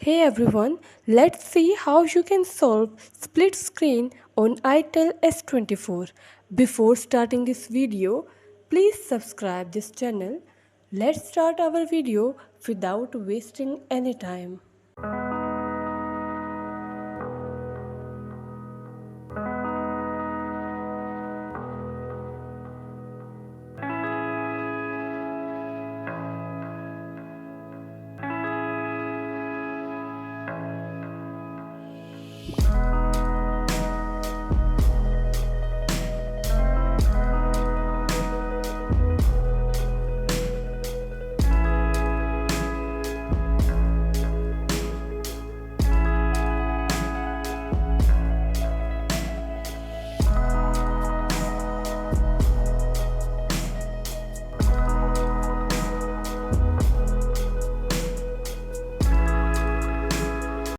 Hey everyone, let's see how you can solve split screen on itel S24. Before starting this video, please subscribe this channel. Let's start our video without wasting any time.